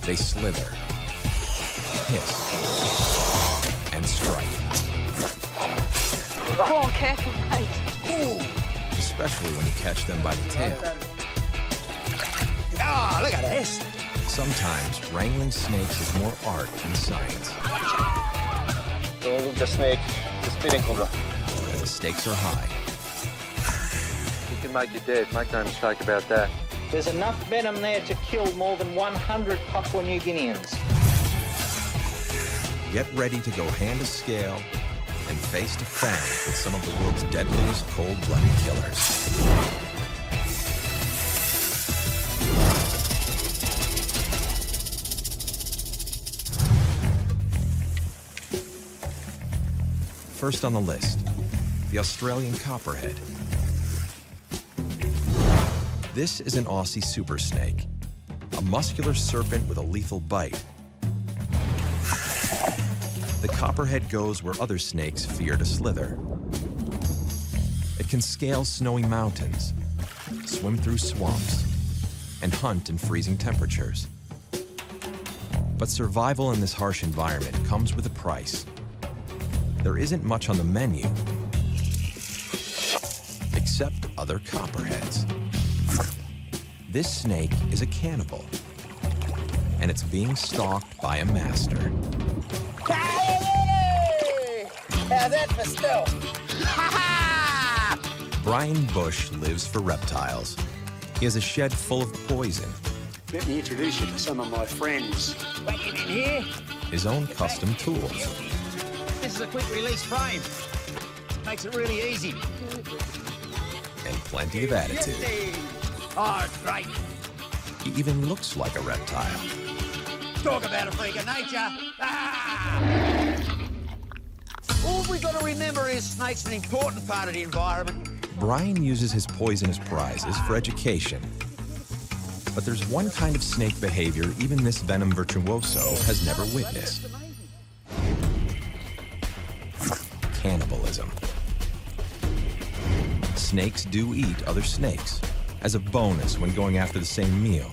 They slither, hiss, and strike. Oh, careful, mate. Especially when you catch them by the tail. Ah, look at this. Sometimes wrangling snakes is more art than science. The snake, the spitting cobra. And the stakes are high. He can make you dead, make no mistake about that. There's enough venom there to kill more than 100 Papua New Guineans. Get ready to go hand to scale and face to fang with some of the world's deadliest cold-blooded killers. First on the list, the Australian copperhead. This is an Aussie supersnake, a muscular serpent with a lethal bite. The copperhead goes where other snakes fear to slither. It can scale snowy mountains, swim through swamps, and hunt in freezing temperatures. But survival in this harsh environment comes with a price. There isn't much on the menu, except other copperheads. This snake is a cannibal, and it's being stalked by a master. How's that for stealth? Brian Bush lives for reptiles. He has a shed full of poison. Let me introduce you to some of my friends. Wait in here. His own custom tools. This is a quick release frame. Makes it really easy. And plenty of attitude. Oh, great. He even looks like a reptile. Talk about a freak of nature. Ah! All we've got to remember is snake's an important part of the environment. Brian uses his poisonous prizes for education. But there's one kind of snake behavior even this venom virtuoso has never witnessed. Cannibalism. Snakes do eat other snakes as a bonus when going after the same meal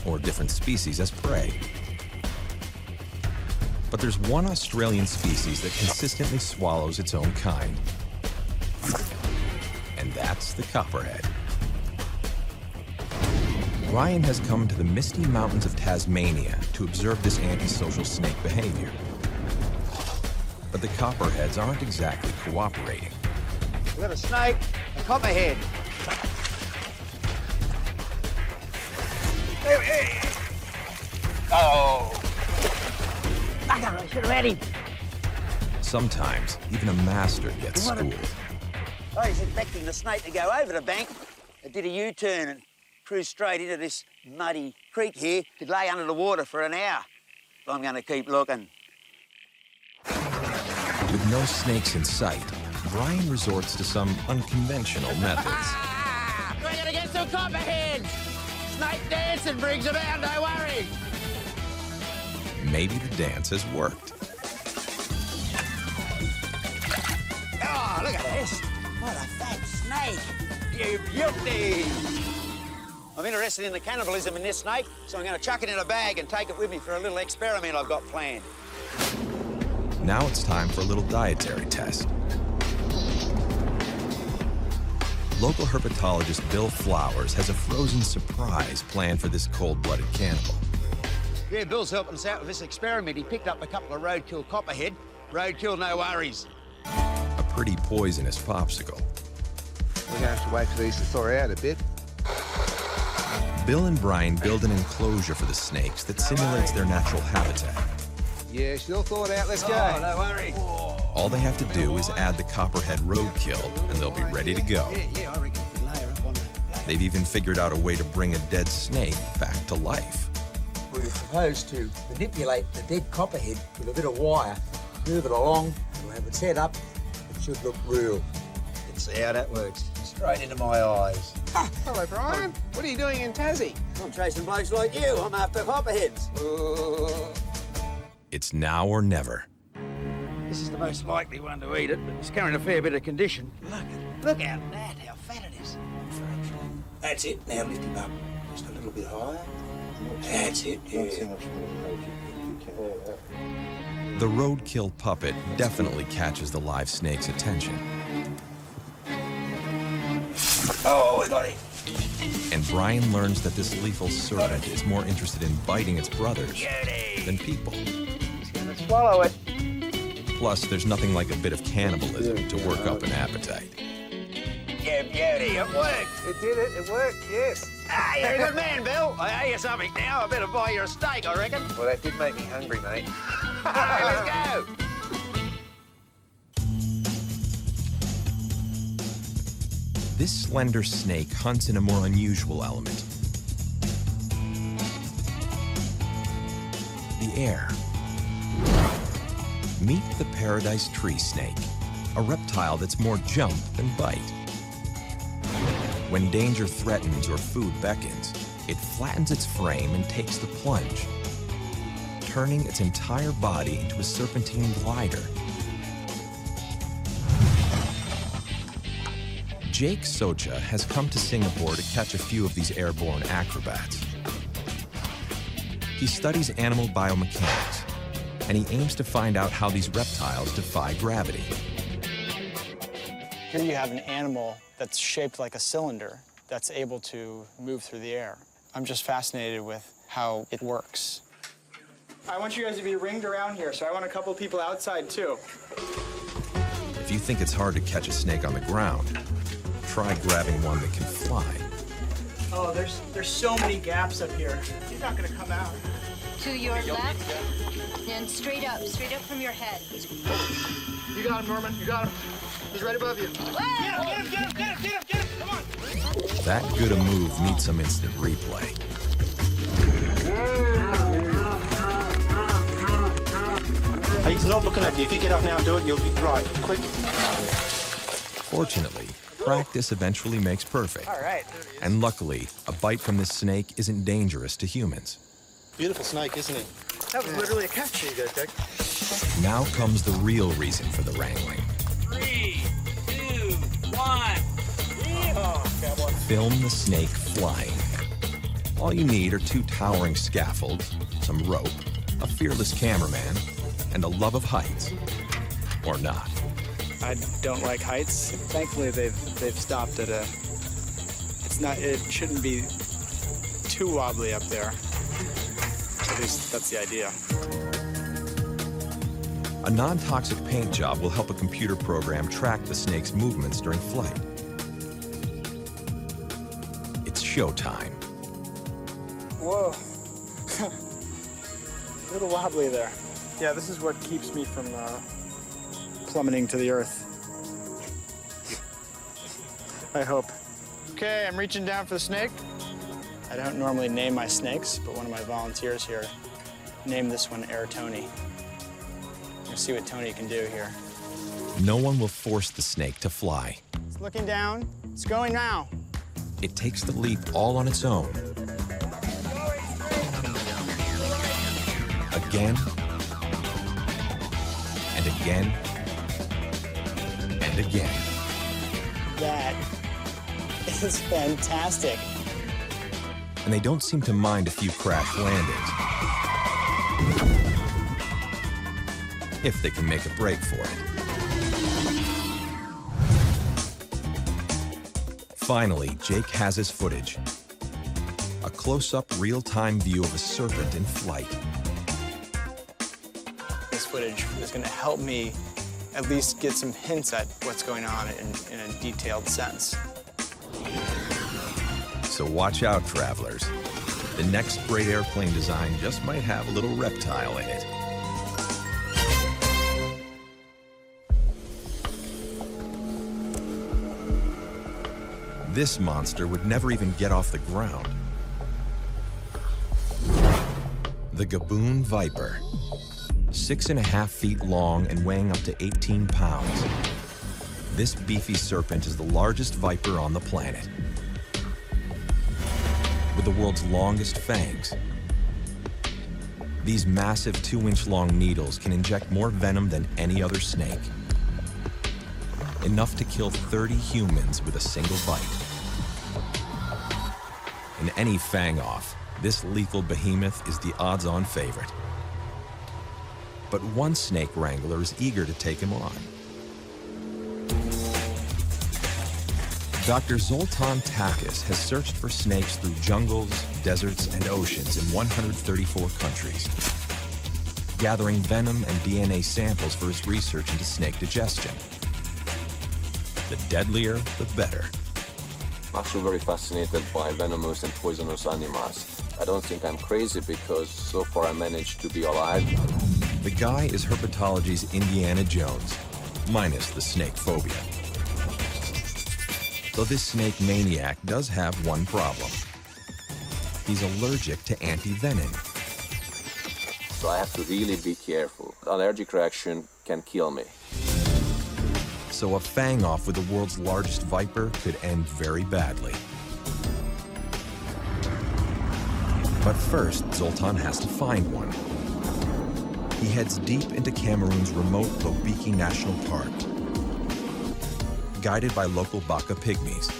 or different species as prey. But there's one Australian species that consistently swallows its own kind, and that's the copperhead. Ryan has come to the misty mountains of Tasmania to observe this antisocial snake behavior. But the copperheads aren't exactly cooperating. We've got a snake, a copperhead. Oh! I should have had him. Sometimes even a master gets schooled. I was expecting the snake to go over the bank. It did a U-turn and cruised straight into this muddy creek here. Could lay under the water for an hour. I'm going to keep looking. With no snakes in sight, Brian resorts to some unconventional methods. Ah! We're going to get some copperheads! Snake dancing brings about, don't worry! Maybe the dance has worked. Oh, look at this! What a fat snake! You beauty! I'm interested in the cannibalism in this snake, so I'm going to chuck it in a bag and take it with me for a little experiment I've got planned. Now it's time for a little dietary test. Local herpetologist Bill Flowers has a frozen surprise planned for this cold-blooded cannibal. Yeah, Bill's helping us out with this experiment. He picked up a couple of roadkill copperhead. Roadkill, no worries. A pretty poisonous popsicle. We're gonna have to wait for these to thaw out a bit. Bill and Brian build an enclosure for the snakes that simulates their natural habitat. Yeah, still thawed out. Let's go. Oh, no worries. All they have to do is add the copperhead roadkill, and they'll be ready to go. Yeah, I reckon we can layer up on that. They've even figured out a way to bring a dead snake back to life. We were supposed to manipulate the dead copperhead with a bit of wire, move it along, we'll have it set up. It should look real. Let's see how that works. Straight into my eyes. Hello, Brian. What are you doing in Tassie? I'm chasing blokes like you. I'm after copperheads. It's now or never. This is the most likely one to eat it, but it's carrying a fair bit of condition. Look at that, how fat it is. That's it. Now lift him up. Just a little bit higher. That's it, yeah. The roadkill puppet definitely catches the live snake's attention. Oh, we got it. And Brian learns that this lethal serpent is more interested in biting its brothers than people. He's gonna swallow it. Plus, there's nothing like a bit of cannibalism to work up an appetite. Yeah, beauty, it worked. It did it. It worked. Yes. Ah, you're a good man, Bill. I owe you something now. I better buy you a steak, I reckon. Well, that did make me hungry, mate. All right, let's go. This slender snake hunts in a more unusual element. The air. Meet the paradise tree snake, a reptile that's more jump than bite. When danger threatens or food beckons, it flattens its frame and takes the plunge, turning its entire body into a serpentine glider. Jake Socha has come to Singapore to catch a few of these airborne acrobats. He studies animal biomechanics, and he aims to find out how these reptiles defy gravity. Here you have an animal that's shaped like a cylinder that's able to move through the air. I'm just fascinated with how it works. I want you guys to be ringed around here, so I want a couple of people outside too. If you think it's hard to catch a snake on the ground, try grabbing one that can fly. Oh, there's so many gaps up here. He's not gonna come out. To your left, and straight up from your head. You got him, Norman. You got him. He's right above you. Get him, come on. That good a move needs some instant replay. He's not looking at you. If you get up now and do it, you'll be right. Quick. Fortunately, practice eventually makes perfect. All right. And luckily, a bite from this snake isn't dangerous to humans. Beautiful snake, isn't he? That was literally a catch. Here you go, Dick. Now comes the real reason for the wrangling. 3, 2, 1. Film the snake flying. All you need are 2 towering scaffolds, some rope, a fearless cameraman, and a love of heights. Or not. I don't like heights. Thankfully, they've stopped at a. It shouldn't be too wobbly up there. At least that's the idea. A non-toxic paint job will help a computer program track the snake's movements during flight. It's showtime. Whoa. A little wobbly there. Yeah, this is what keeps me from plummeting to the earth. I hope. Okay, I'm reaching down for the snake. I don't normally name my snakes, but one of my volunteers here named this one Air Tony. We'll see what Tony can do here. No one will force the snake to fly. It's looking down. It's going now. It takes the leap all on its own. Again, and again, and again. That is fantastic. And they don't seem to mind a few crash landings. If they can make a break for it. Finally, Jake has his footage. A close-up, real-time view of a serpent in flight. This footage is going to help me at least get some hints at what's going on in a detailed sense. So watch out, travelers. The next great airplane design just might have a little reptile in it. This monster would never even get off the ground. The GABOON viper. 6.5 feet long and weighing up to 18 pounds. This beefy serpent is the largest viper on the planet. With the world's longest fangs. These massive 2-inch long needles can inject more venom than any other snake. Enough to kill 30 humans with a single bite. In any fang-off, this lethal behemoth is the odds-on favorite. But one snake wrangler is eager to take him on. Dr. Zoltan Takis has searched for snakes through jungles, deserts, and oceans in 134 countries, gathering venom and DNA samples for his research into snake digestion. The deadlier, the better. I'm actually very fascinated by venomous and poisonous animals. I don't think I'm crazy because so far I managed to be alive. The guy is herpetology's Indiana Jones, minus the snake phobia. Though this snake maniac does have one problem. He's allergic to anti-venom. So I have to really be careful. Allergic reaction can kill me. So a fang-off with the world's largest viper could end very badly. But first, Zoltan has to find one. He heads deep into Cameroon's remote Lobiki National Park, guided by local Baka pygmies.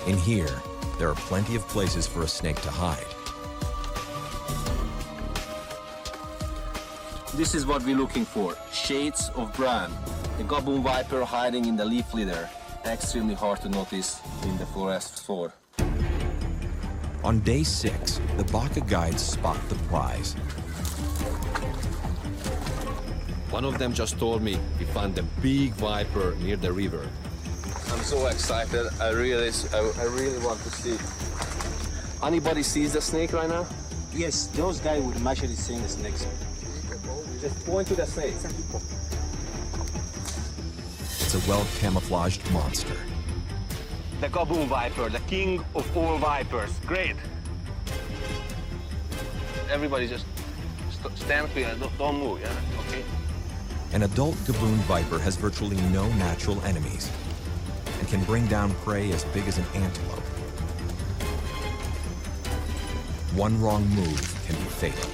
In here, there are plenty of places for a snake to hide. This is what we're looking for, shades of brown. The GABOON viper hiding in the leaf litter. Extremely hard to notice in the forest floor. On day 6, the Baka guides spot the prize. One of them just told me he found a big viper near the river. I'm so excited. I really want to see. Anybody sees the snake right now? Yes, those guys would actually see the snakes. Just point to the snake. It's a well-camouflaged monster. The GABOON viper, the king of all vipers. Great. Everybody just stand clear, don't move, yeah? Okay? An adult GABOON viper has virtually no natural enemies and can bring down prey as big as an antelope. One wrong move can be fatal.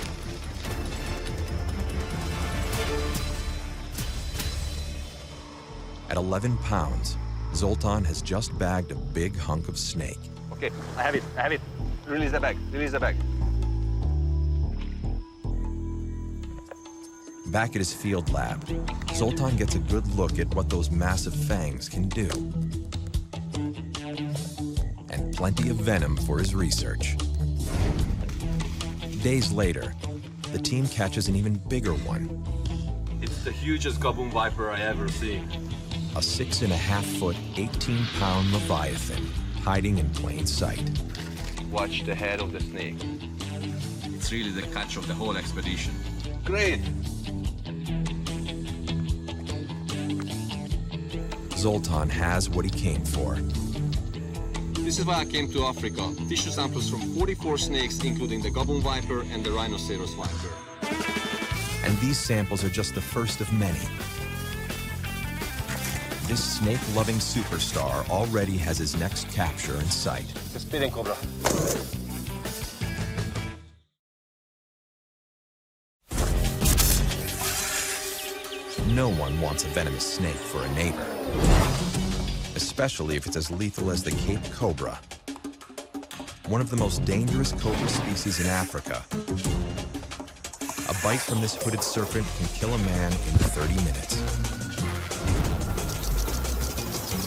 At 11 pounds, Zoltan has just bagged a big hunk of snake. Okay, I have it. Release the bag, Back at his field lab, Zoltan gets a good look at what those massive fangs can do. And plenty of venom for his research. Days later, the team catches an even bigger one. It's the hugest GABOON viper I ever seen. A 6.5-foot, 18-pound leviathan hiding in plain sight. Watch the head of the snake. It's really the catch of the whole expedition. Great! Zoltan has what he came for. This is why I came to Africa. Tissue samples from 44 snakes, including the GABOON viper and the rhinoceros viper. And these samples are just the first of many. This snake-loving superstar already has his next capture in sight. The speeding cobra. No one wants a venomous snake for a neighbor, especially if it's as lethal as the Cape cobra, one of the most dangerous cobra species in Africa. A bite from this hooded serpent can kill a man in 30 minutes.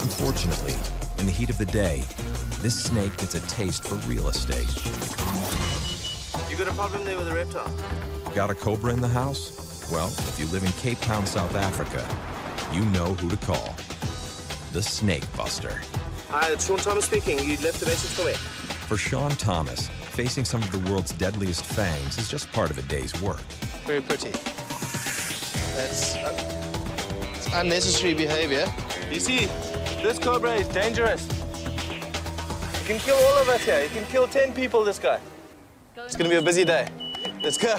Unfortunately, in the heat of the day, this snake gets a taste for real estate. You got a problem there with the reptile? Got a cobra in the house? Well, if you live in Cape Town, South Africa, you know who to call. The Snake Buster. Hi, it's Sean Thomas speaking. You left a message for me. For Sean Thomas, facing some of the world's deadliest fangs is just part of a day's work. Very pretty. That's unnecessary behavior. You see, this cobra is dangerous. He can kill all of us here. He can kill 10 people, this guy. It's going to be a busy day. Let's go.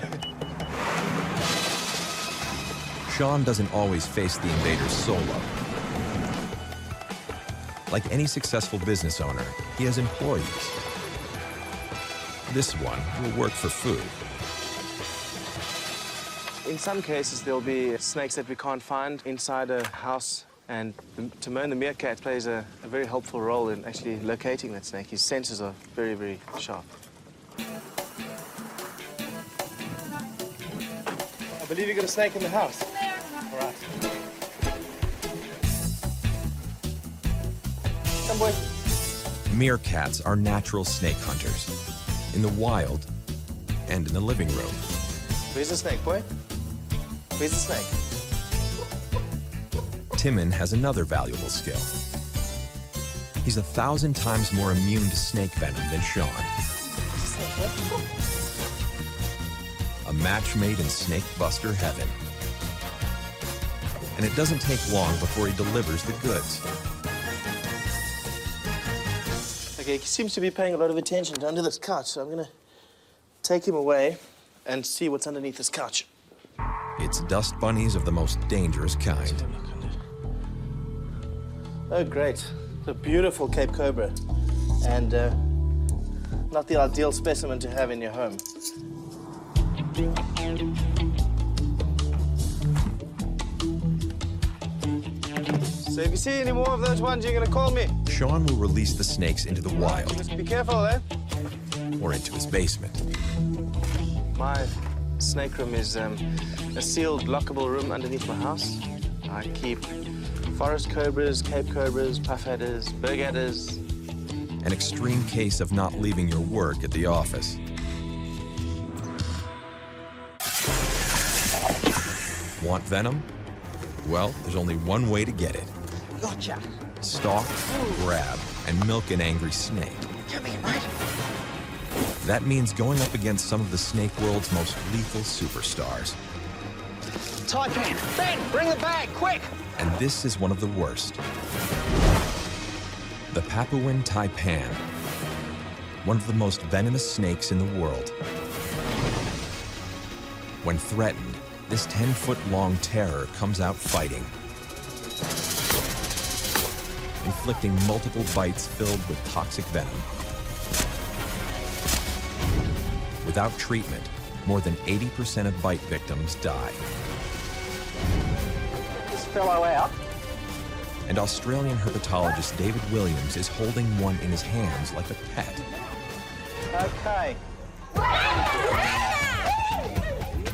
Sean doesn't always face the invaders solo. Like any successful business owner, he has employees. This one will work for food. In some cases, there'll be snakes that we can't find inside a house. And to moan the meerkat plays a very helpful role in actually locating that snake. His senses are very, very sharp. I believe you got a snake in the house. All right. Come, boy. Meerkats are natural snake hunters, in the wild and in the living room. Where's the snake, boy? Where's the snake? Timon has another valuable skill. He's 1,000 times more immune to snake venom than Sean. A match made in snake buster heaven. And it doesn't take long before he delivers the goods. Okay, he seems to be paying a lot of attention to under this couch, so I'm gonna take him away and see what's underneath this couch. It's dust bunnies of the most dangerous kind. Oh, great. It's a beautiful Cape Cobra. And not the ideal specimen to have in your home. So if you see any more of those ones, you're gonna call me. Sean will release the snakes into the wild. Just be careful, eh? Or into his basement. My snake room is a sealed, lockable room underneath my house. I keep forest cobras, Cape cobras, puff adders, berg adders. An extreme case of not leaving your work at the office. Want venom? Well, there's only one way to get it. Gotcha. Stalk, grab, and milk an angry snake. Come here, mate. That means going up against some of the snake world's most lethal superstars. TAIPAN, Ben, bring the bag, quick! And this is one of the worst. The PAPUAN TAIPAN, one of the most venomous snakes in the world. When threatened, this 10-foot-long terror comes out fighting, inflicting multiple bites filled with toxic venom. Without treatment, more than 80% of bite victims die. This fellow out. And Australian herpetologist David Williams is holding one in his hands like a pet. Okay.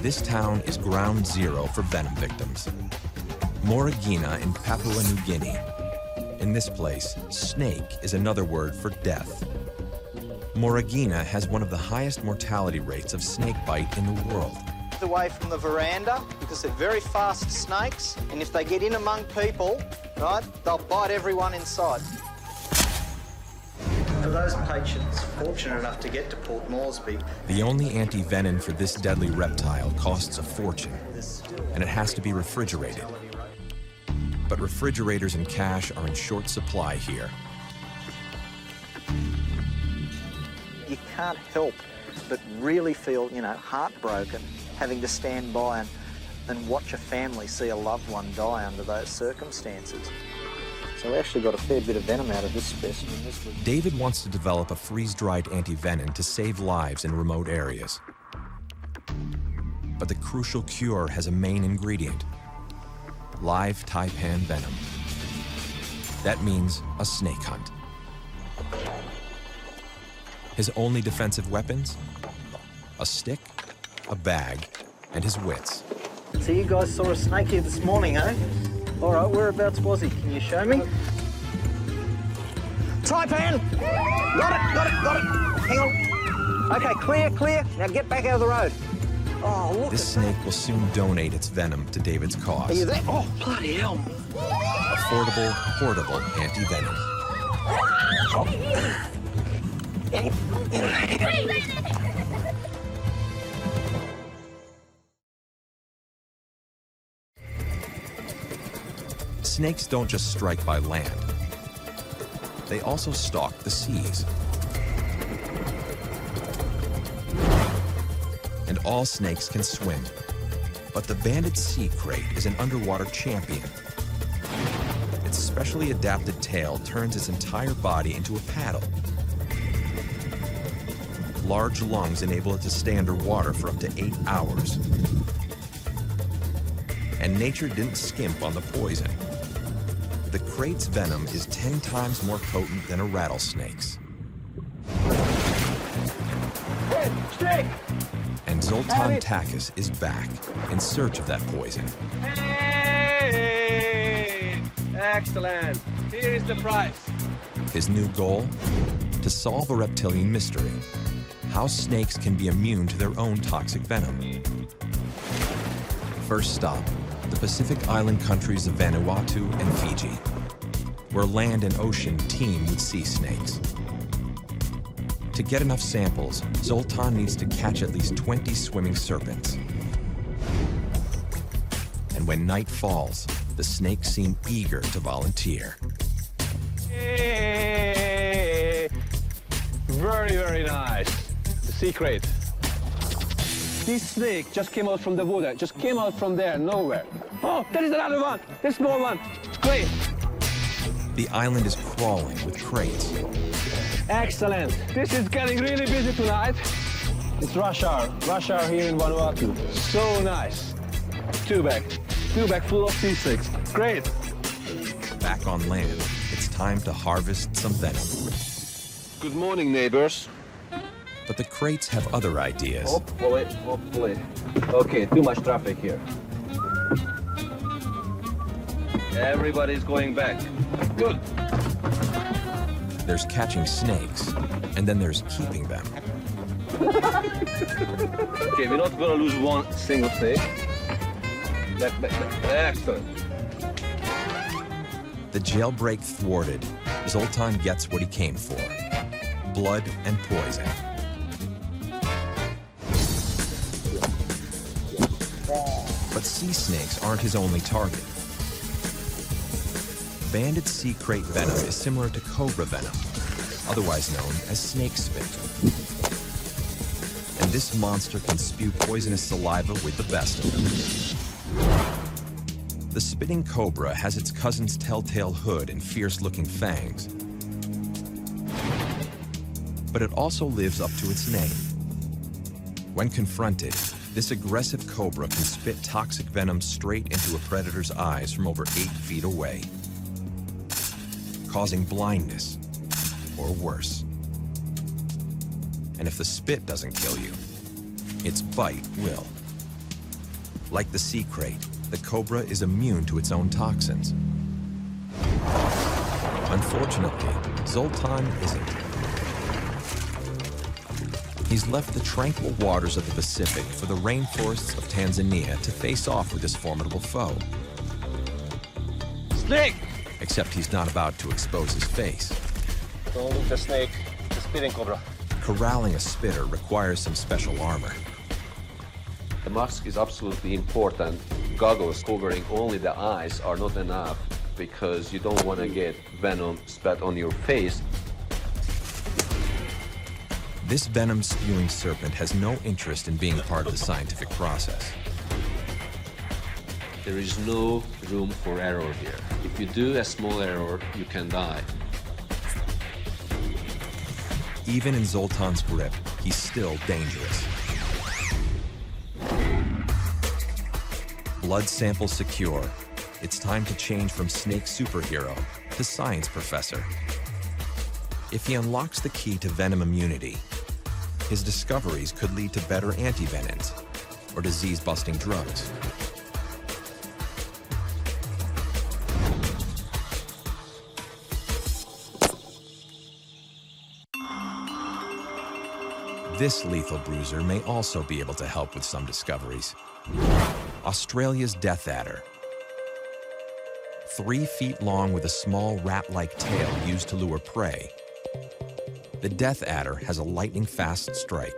This town is ground zero for venom victims. Moragina in Papua New Guinea. In this place, snake is another word for death. Moragina has one of the highest mortality rates of snake bite in the world. Away from the veranda because they're very fast snakes, and if they get in among people, right, they'll bite everyone inside. For those patients fortunate enough to get to Port Moresby, The only anti-venom for this deadly reptile costs a fortune, and it has to be refrigerated. But refrigerators and cash are in short supply here. you can't help but really feel, you know, heartbroken having to stand by and watch a family see a loved one die under those circumstances. So we actually got a fair bit of venom out of this specimen. David wants to develop a freeze-dried anti-venom to save lives in remote areas. But the crucial cure has a main ingredient: live taipan venom. That means a snake hunt. His only defensive weapons? A stick, a bag, and his wits. So you guys saw a snake here this morning, eh? All right, whereabouts was he? Can you show me? Taipan! Got it! Hang on. Okay, clear. Now get back out of the road. Oh, look. This snake will soon donate its venom to David's cause. Are you there? Oh, bloody hell. Affordable, portable anti-venom. Snakes don't just strike by land. They also stalk the seas. And all snakes can swim. But the banded sea krait is an underwater champion. Its specially adapted tail turns its entire body into a paddle. Large lungs enable it to stay underwater for up to 8 hours. And nature didn't skimp on the poison. the KRAIT's venom is 10 times more potent than a rattlesnake's. Snake! And Zoltan Takis is back in search of that poison. Hey! Excellent. Here is the prize. His new goal? To solve a reptilian mystery. How snakes can be immune to their own toxic venom. First stop, the Pacific island countries of Vanuatu and Fiji, where land and ocean teem with sea snakes. To get enough samples, Zoltan needs to catch at least 20 swimming serpents. And when night falls, the snakes seem eager to volunteer. Hey! Very, very nice. The sea KRAIT. This snake just came out from the water, just came out from there, nowhere. Oh, there is another one, this small one. Great. The island is crawling with KRAITs. Excellent. This is getting really busy tonight. It's rush hour here in Vanuatu. So nice. Two back full of sea snakes. Great. Back on land, it's time to harvest some venom. Good morning, neighbors. But the KRAITs have other ideas. Hopefully. Okay, too much traffic here. Everybody's going back. Good. There's catching snakes, and then there's keeping them. Okay, we're not gonna lose one single snake. Excellent. The jailbreak thwarted, Zoltan gets what he came for. Blood and poison. But sea snakes aren't his only target. Banded sea KRAIT venom is similar to cobra venom, otherwise known as snake spit. And this monster can spew poisonous saliva with the best of them. The spitting cobra has its cousin's telltale hood and fierce-looking fangs. But it also lives up to its name. When confronted, this aggressive cobra can spit toxic venom straight into a predator's eyes from over 8 feet away, causing blindness or worse. And if the spit doesn't kill you, its bite will. Like the sea KRAIT, the cobra is immune to its own toxins. Unfortunately, Zoltan isn't. He's left the tranquil waters of the Pacific for the rainforests of Tanzania to face off with this formidable foe. Snake! Except he's not about to expose his face. Don't look the snake, the spitting cobra. Corralling a spitter requires some special armor. The mask is absolutely important. Goggles covering only the eyes are not enough because you don't want to get venom spat on your face. This venom-spewing serpent has no interest in being part of the scientific process. There is no room for error here. If you do a small error, you can die. Even in Zoltan's grip, he's still dangerous. Blood sample secure. It's time to change from snake superhero to science professor. If he unlocks the key to venom immunity, his discoveries could lead to better antivenins or disease-busting drugs. This lethal bruiser may also be able to help with some discoveries. Australia's death adder. 3 feet long with a small rat-like tail used to lure prey, the death adder has a lightning-fast strike.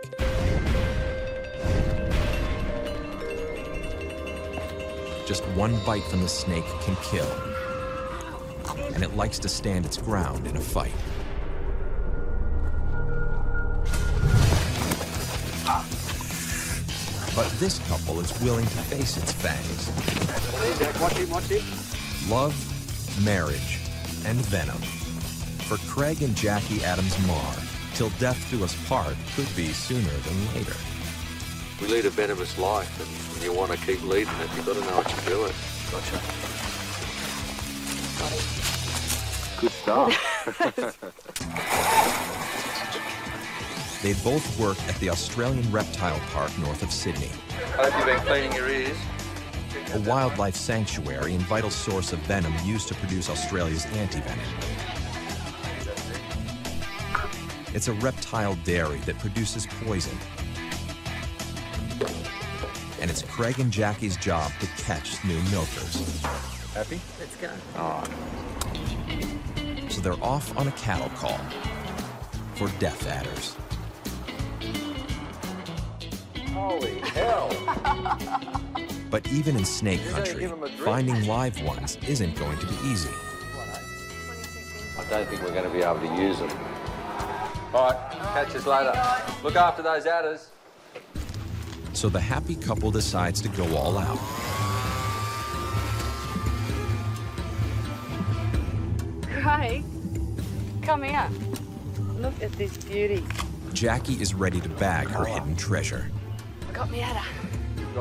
Just one bite from the snake can kill, and it likes to stand its ground in a fight. But this couple is willing to face its fangs. Love, marriage, and venom. For Craig and Jackie Adams-Marr, till death do us part could be sooner than later. We lead a venomous life, and when you want to keep leading it, you've got to know what you're doing. Gotcha. Good stuff. They both work at the Australian Reptile Park north of Sydney. Hope you've been cleaning your ears. A wildlife sanctuary and vital source of venom used to produce Australia's anti-venom. It's a reptile dairy that produces poison. And it's Craig and Jackie's job to catch new milkers. Happy? Let's go. Oh. So they're off on a cattle call for death adders. Holy hell! But even in snake country, finding live ones isn't going to be easy. I don't think we're going to be able to use them. All right, catch us later. Look after those adders. So the happy couple decides to go all out. Craig, come here. Look at this beauty. Jackie is ready to bag her hidden treasure. Got me adder.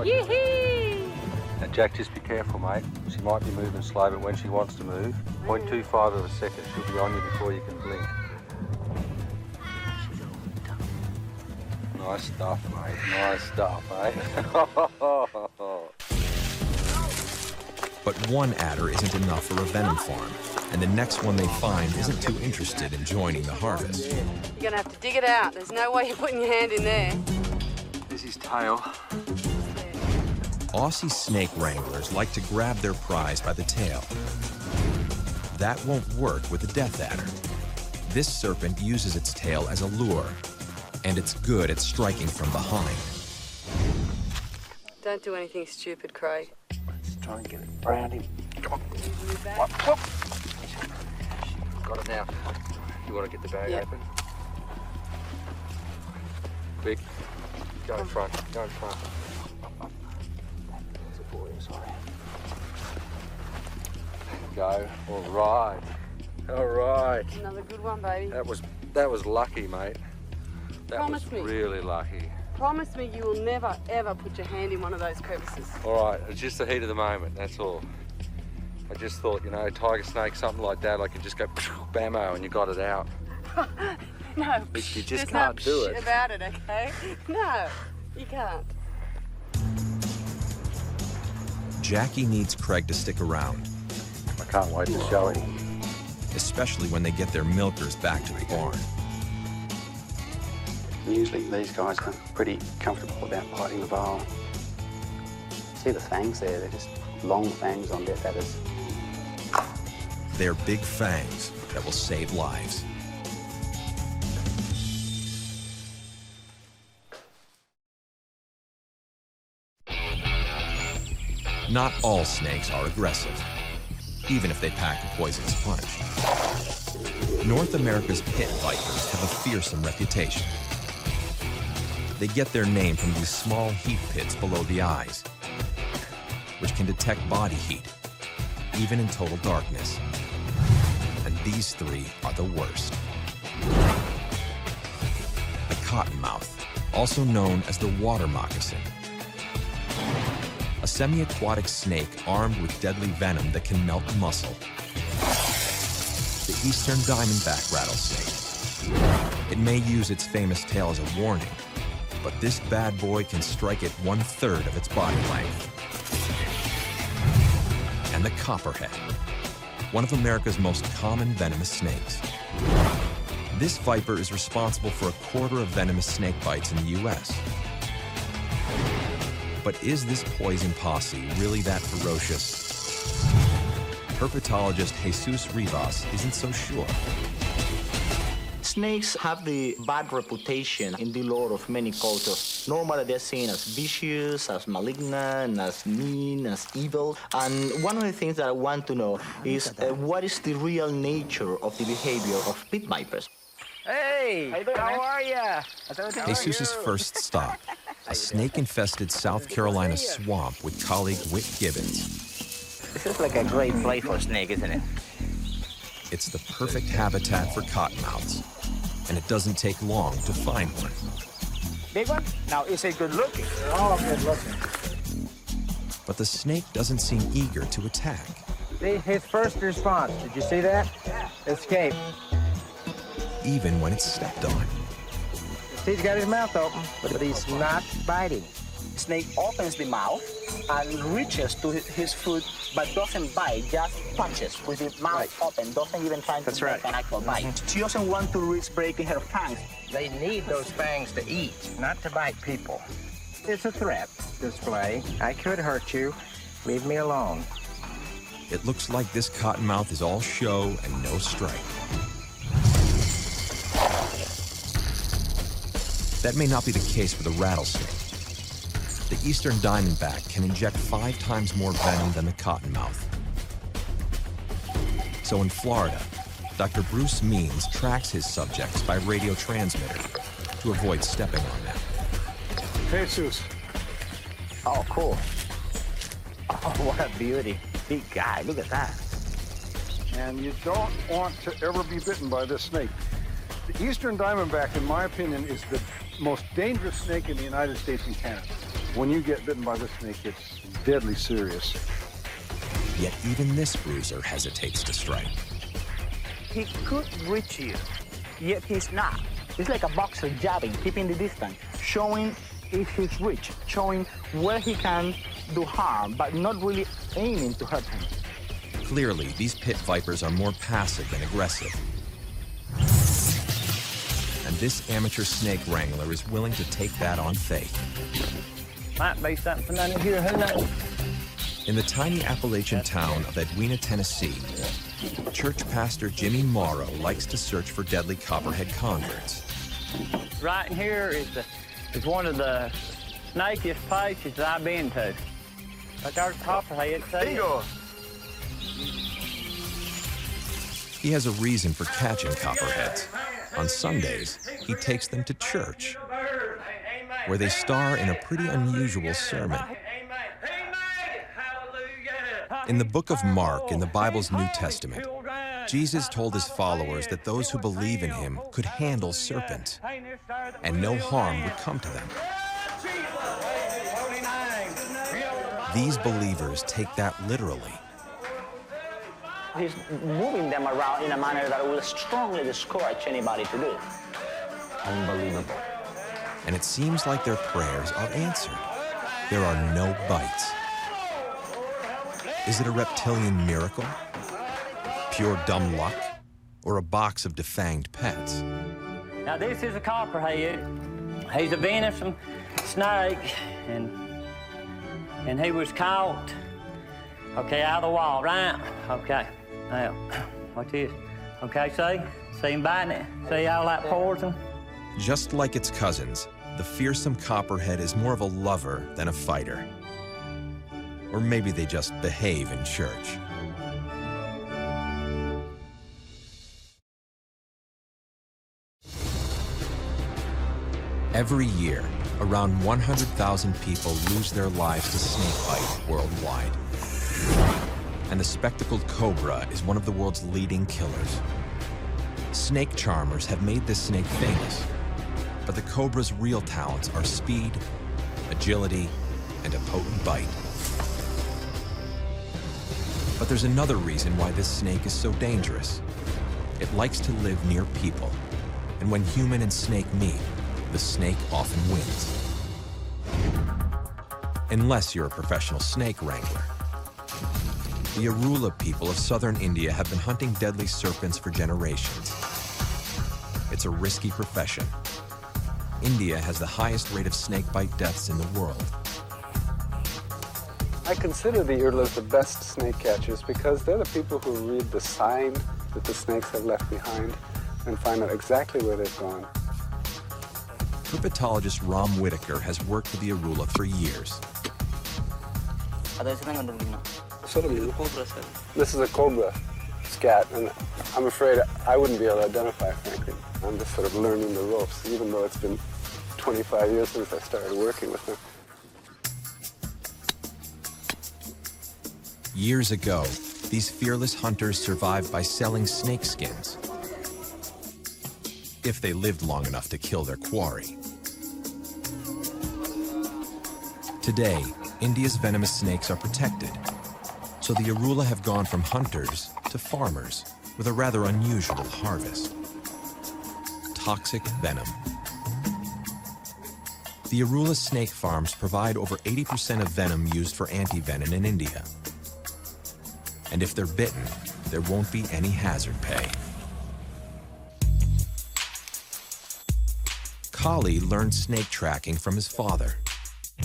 Yee-hee! Now, Jack, just be careful, mate. She might be moving slow, but when she wants to move, 0.25 of a second, she'll be on you before you can blink. Nice stuff, mate. Nice stuff, eh? But one adder isn't enough for a venom farm, and the next one they find isn't too interested in joining the harvest. You're gonna have to dig it out. There's no way you're putting your hand in there. There's his tail. Aussie snake wranglers like to grab their prize by the tail. That won't work with a death adder. This serpent uses its tail as a lure, and it's good at striking from behind. Don't do anything stupid, Craig. Let's try and get it around him. Come on. Got it now. You want to get the bag open? Quick. Go in front. Go in front. That's a boy, sorry. Go. All right. All right. Another good one, baby. That was lucky, mate. That Promise was me. really lucky. Promise me you will never, ever put your hand in one of those crevices. All right, it's just the heat of the moment, that's all. I just thought, you know, tiger snake, something like that, I could just go bammo and you got it out. No, But you just there's can't no do it. about it, okay? No, you can't. Jackie needs Craig to stick around. I can't wait to show him. Especially when they get their milkers back to the barn. Usually these guys are pretty comfortable about biting the bowl. See the fangs there? They're just long fangs on death adders. They're big fangs that will save lives. Not all snakes are aggressive, even if they pack a poisonous punch. North America's pit vipers have a fearsome reputation. They get their name from these small heat pits below the eyes, which can detect body heat, even in total darkness. And these three are the worst. The cottonmouth, also known as the water moccasin. A semi-aquatic snake armed with deadly venom that can melt muscle. The eastern diamondback rattlesnake. It may use its famous tail as a warning, but this bad boy can strike at 1/3 of its body length. And the copperhead, one of America's most common venomous snakes. This viper is responsible for 1/4 of venomous snake bites in the U.S. But is this poison posse really that ferocious? Herpetologist Jesus Rivas isn't so sure. Snakes have the bad reputation in the lore of many cultures. Normally they're seen as vicious, as malignant, as mean, as evil. And one of the things that I want to know is what is the real nature of the behavior of pit vipers? Hey, how are ya? Jesus' first stop, a snake-infested South Carolina swamp with colleague Whit Gibbons. This is like a great place for a snake, isn't it? It's the perfect habitat for cottonmouths, and it doesn't take long to find one. Big one? Now, is it good looking? Oh, good looking. But the snake doesn't seem eager to attack. See, his first response. Did you see that? Yeah. Escape. even when it's stepped on. He's got his mouth open, but he's not biting. Snake opens the mouth and reaches to his food, but doesn't bite, just punches with his mouth open, doesn't even try to make an actual bite. She doesn't want to risk breaking her fangs. They need those fangs to eat, not to bite people. It's a threat display. I could hurt you. Leave me alone. It looks like this cottonmouth is all show and no strike. That may not be the case with a rattlesnake. The eastern diamondback can inject 5 times more venom than the cottonmouth. So in Florida, Dr. Bruce Means tracks his subjects by radio transmitter to avoid stepping on them. Hey, Zeus. Oh, cool. Oh, what a beauty. Big guy, look at that. And you don't want to ever be bitten by this snake. The eastern diamondback, in my opinion, is the most dangerous snake in the United States and Canada. When you get bitten by this snake, it's deadly serious. Yet even this bruiser hesitates to strike. He could reach you, yet he's not. It's like a boxer jabbing, keeping the distance, showing his reach, showing where he can do harm, but not really aiming to hurt him. Clearly, these pit vipers are more passive than aggressive. And this amateur snake wrangler is willing to take that on faith. Might be something under here, who knows? In the tiny Appalachian town of Edwina, Tennessee, church pastor Jimmy Morrow likes to search for deadly copperhead converts. Right in here is one of the snakiest places that I've been to. But there's copperhead. Bingo! He has a reason for catching copperheads. On Sundays, he takes them to church, where they star in a pretty unusual sermon. In the book of Mark, in the Bible's New Testament, Jesus told his followers that those who believe in him could handle serpents, and no harm would come to them. These believers take that literally. He's moving them around in a manner that will strongly discourage anybody to do it. Unbelievable. And it seems like their prayers are answered. There are no bites. Is it a reptilian miracle? Pure dumb luck? Or a box of defanged pets? Now this is a copperhead. He's a venison snake, and he was caught, okay, out of the wild, right? Okay, now, watch this. Okay, see him biting it? See all that poison? Just like its cousins, the fearsome copperhead is more of a lover than a fighter. Or maybe they just behave in church. Every year, around 100,000 people lose their lives to snakebite worldwide. And the spectacled cobra is one of the world's leading killers. Snake charmers have made this snake famous, but the cobra's real talents are speed, agility, and a potent bite. But there's another reason why this snake is so dangerous. It likes to live near people, and when human and snake meet, the snake often wins. Unless you're a professional snake wrangler. The Arula people of southern India have been hunting deadly serpents for generations. It's a risky profession. India has the highest rate of snakebite deaths in the world. I consider the Urulas the best snake catchers because they're the people who read the sign that the snakes have left behind and find out exactly where they've gone. Herpetologist Ram Whitaker has worked with the Arula for years. This is a cobra scat, and I'm afraid I wouldn't be able to identify it, frankly. I'm just sort of learning the ropes, even though it's been 25 years since I started working with them. Years ago, these fearless hunters survived by selling snake skins, if they lived long enough to kill their quarry. Today, India's venomous snakes are protected, so the Arula have gone from hunters to farmers, with a rather unusual harvest. Toxic venom. The Arula snake farms provide over 80% of venom used for anti-venom in India. And if they're bitten, there won't be any hazard pay. Kali learned snake tracking from his father.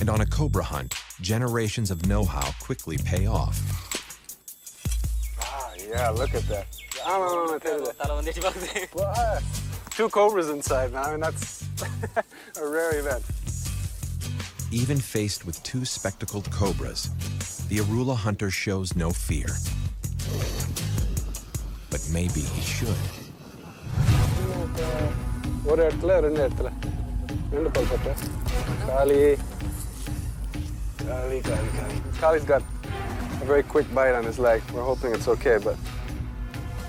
And on a cobra hunt, generations of know-how quickly pay off. Ah, yeah, look at that. Well, 2 cobras inside, man. I mean, that's a rare event. Even faced with 2 spectacled cobras, the Arula hunter shows no fear. But maybe he should. Kali's got a very quick bite on his leg. We're hoping it's okay, but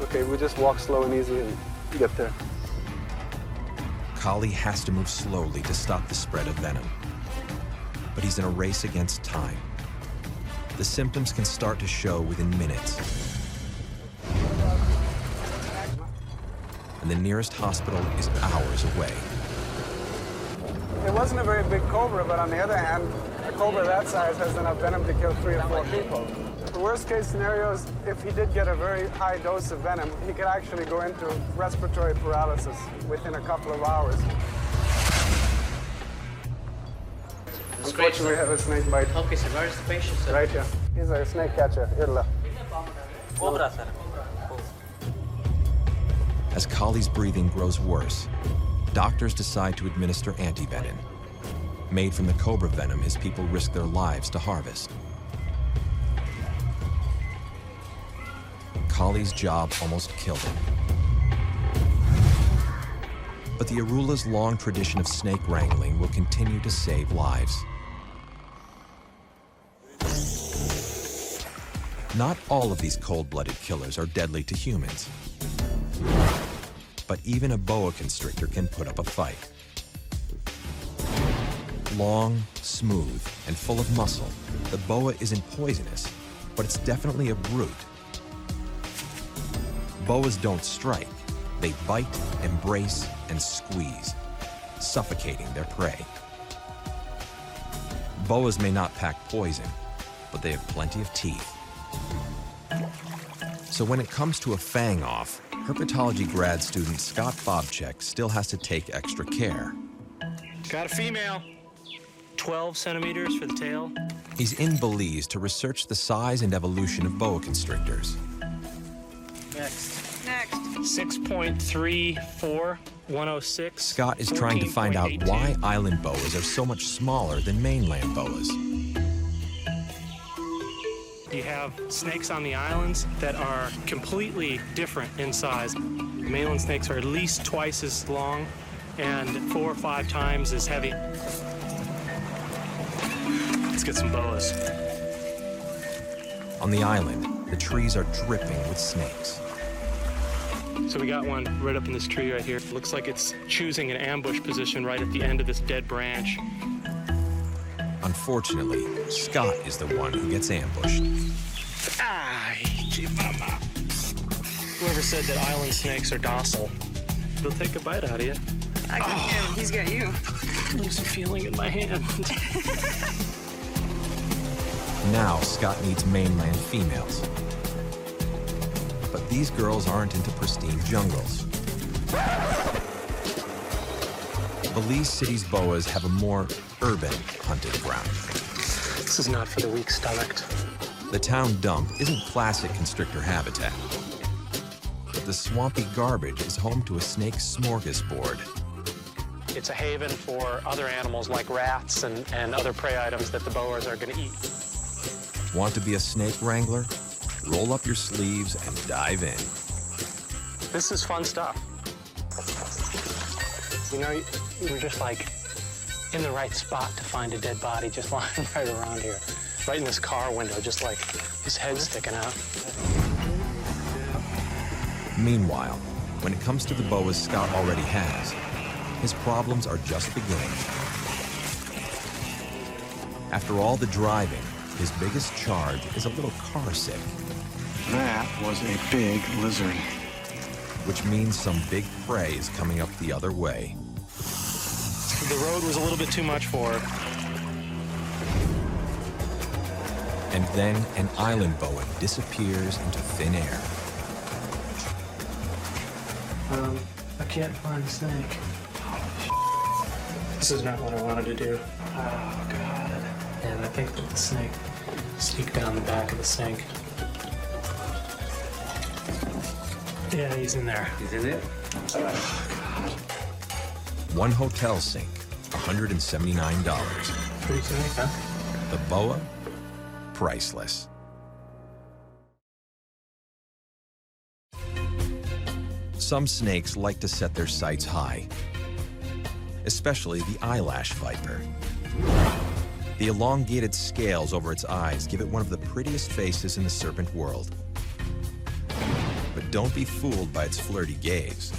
okay, we just walk slow and easy and get there. Kali has to move slowly to stop the spread of venom. But he's in a race against time. The symptoms can start to show within minutes. And the nearest hospital is hours away. It wasn't a very big cobra, but on the other hand, a cobra that size has enough venom to kill 3 or 4 people. The worst case scenario is if he did get a very high dose of venom, he could actually go into respiratory paralysis within a couple of hours. Unfortunately, we have a snake bite. Okay, sir. Where is the patient, sir? Right here. He's a snake catcher. Cobra, sir. As Kali's breathing grows worse, doctors decide to administer antivenom. Made from the cobra venom his people risk their lives to harvest. Kali's job almost killed him. But the Arula's long tradition of snake wrangling will continue to save lives. Not all of these cold-blooded killers are deadly to humans. But even a boa constrictor can put up a fight. Long, smooth, and full of muscle, the boa isn't poisonous, but it's definitely a brute. Boas don't strike. They bite, embrace, and squeeze, suffocating their prey. Boas may not pack poison, but they have plenty of teeth. So when it comes to a fang off, herpetology grad student Scott Bobchek still has to take extra care. Got a female. 12 centimeters for the tail. He's in Belize to research the size and evolution of boa constrictors. Next. 6.34, 106. Scott is trying to find out why island boas are so much smaller than mainland boas. You have snakes on the islands that are completely different in size. Mainland snakes are at least twice as long and 4 or 5 times as heavy. Let's get some boas. On the island, the trees are dripping with snakes. So we got one right up in this tree right here. Looks like it's choosing an ambush position right at the end of this dead branch. Unfortunately, Scott is the one who gets ambushed. Whoever said that island snakes are docile, they'll take a bite out of you. I got him, he's got you. I lose a feeling in my hand. Now Scott needs mainland females. But these girls aren't into pristine jungles. Belize City's boas have a more urban hunting ground. This is not for the weak-stomached. The town dump isn't classic constrictor habitat. But the swampy garbage is home to a snake smorgasbord. It's a haven for other animals like rats and other prey items that the boas are going to eat. Want to be a snake wrangler? Roll up your sleeves and dive in. This is fun stuff. You know, you're just like in the right spot to find a dead body just lying right around here. Right in this car window, just like his head sticking out. Meanwhile, when it comes to the boas Scott already has, his problems are just beginning. After all the driving, his biggest charge is a little car sick. That was a big lizard. which means some big prey is coming up the other way. The road was a little bit too much for her. And then an island boa disappears into thin air. I can't find a snake. This is not what I wanted to do. Oh, God. And I think that the snake sneaked down the back of the sink. Yeah, he's in there. He's in there? One hotel sink, $179. Pretty snake, huh? The boa, priceless. Some snakes like to set their sights high, especially the eyelash viper. The elongated scales over its eyes give it one of the prettiest faces in the serpent world. But don't be fooled by its flirty gaze.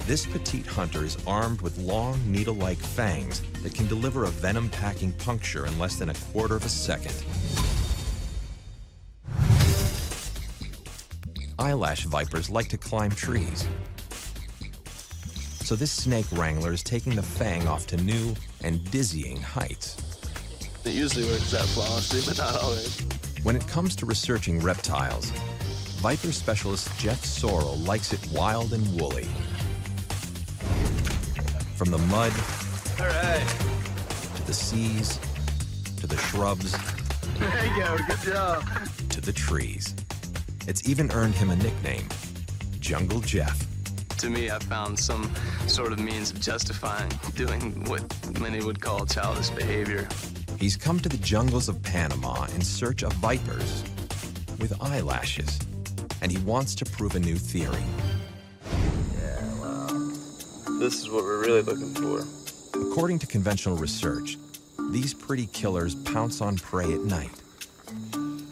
This petite hunter is armed with long, needle-like fangs that can deliver a venom-packing puncture in less than a quarter of a second. Eyelash vipers like to climb trees. So this snake wrangler is taking the fang off to new and dizzying heights. It usually works out flawlessly, but not always. When it comes to researching reptiles, viper specialist Jeff Sorrell likes it wild and woolly. From the mud, All right. to the seas, to the shrubs, There you go, good job. to the trees. It's even earned him a nickname, Jungle Jeff. To me, I found some sort of means of justifying doing what many would call childish behavior. He's come to the jungles of Panama in search of vipers with eyelashes, and he wants to prove a new theory. Yeah, wow. This is what we're really looking for. According to conventional research, these pretty killers pounce on prey at night.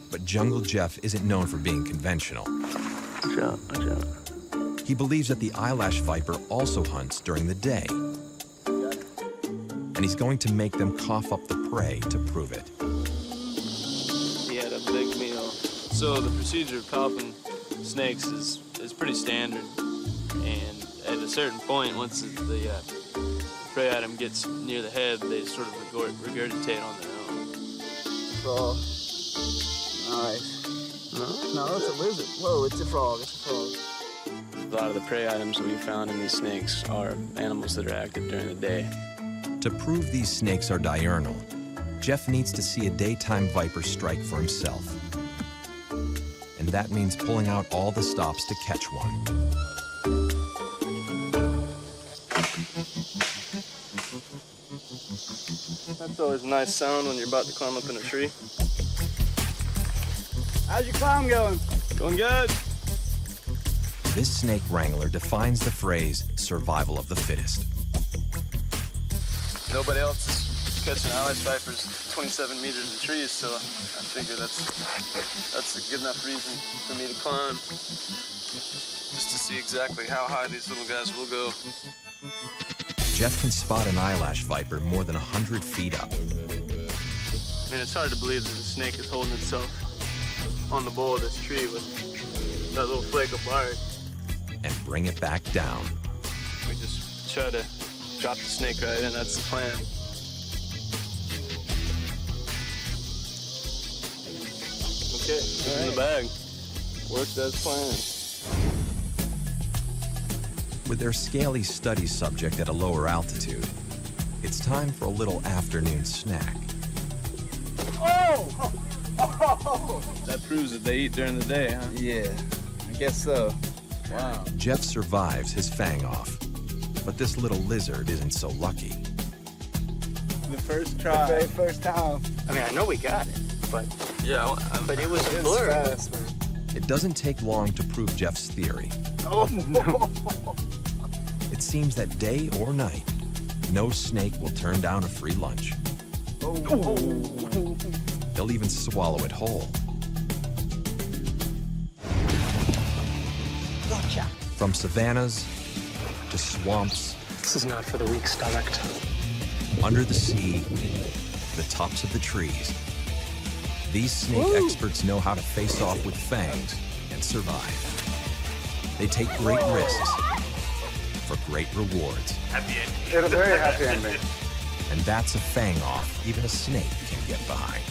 But Jungle Jeff isn't known for being conventional. Watch out, watch out. He believes that the eyelash viper also hunts during the day. And he's going to make them cough up the prey to prove it. He had a big meal. So the procedure of popping snakes is pretty standard. And at a certain point, once the prey item gets near the head, they sort of regurgitate on their own. Frog. Nice. No, it's a lizard. Whoa, it's a frog, it's a frog. A lot of the prey items that we found in these snakes are animals that are active during the day. To prove these snakes are diurnal, Jeff needs to see a daytime viper strike for himself. And that means pulling out all the stops to catch one. That's always a nice sound when you're about to climb up in a tree. How's your climb going? Going good. This snake wrangler defines the phrase, survival of the fittest. Nobody else is catching eyelash vipers 27 meters in trees, so I figure that's a good enough reason for me to climb. Just to see exactly how high these little guys will go. Jeff can spot an eyelash viper more than 100 feet up. I mean, it's hard to believe that the snake is holding itself on the bowl of this tree with that little flake of bark. And bring it back down. We just try to drop the snake right in, that's the plan. Okay, it's in the bag. Worked as planned. With their scaly study subject at a lower altitude, it's time for a little afternoon snack. Oh! Oh! That proves that they eat during the day, huh? Yeah, I guess so. Wow. Jeff survives his fang off, but this little lizard isn't so lucky. The first try. The very first time. I mean, I know we got it, but yeah, but it was a blur. Fast, man. It doesn't take long to prove Jeff's theory. Oh no! It seems that day or night, no snake will turn down a free lunch. Oh. They'll even swallow it whole. Gotcha. From savannas to swamps. This is not for the weak-stomached. Under the sea, the tops of the trees. These snake experts know how to face off with fangs and survive. They take great risks for great rewards. Happy ending. It's a very happy ending. And that's a fang off even a snake can get behind.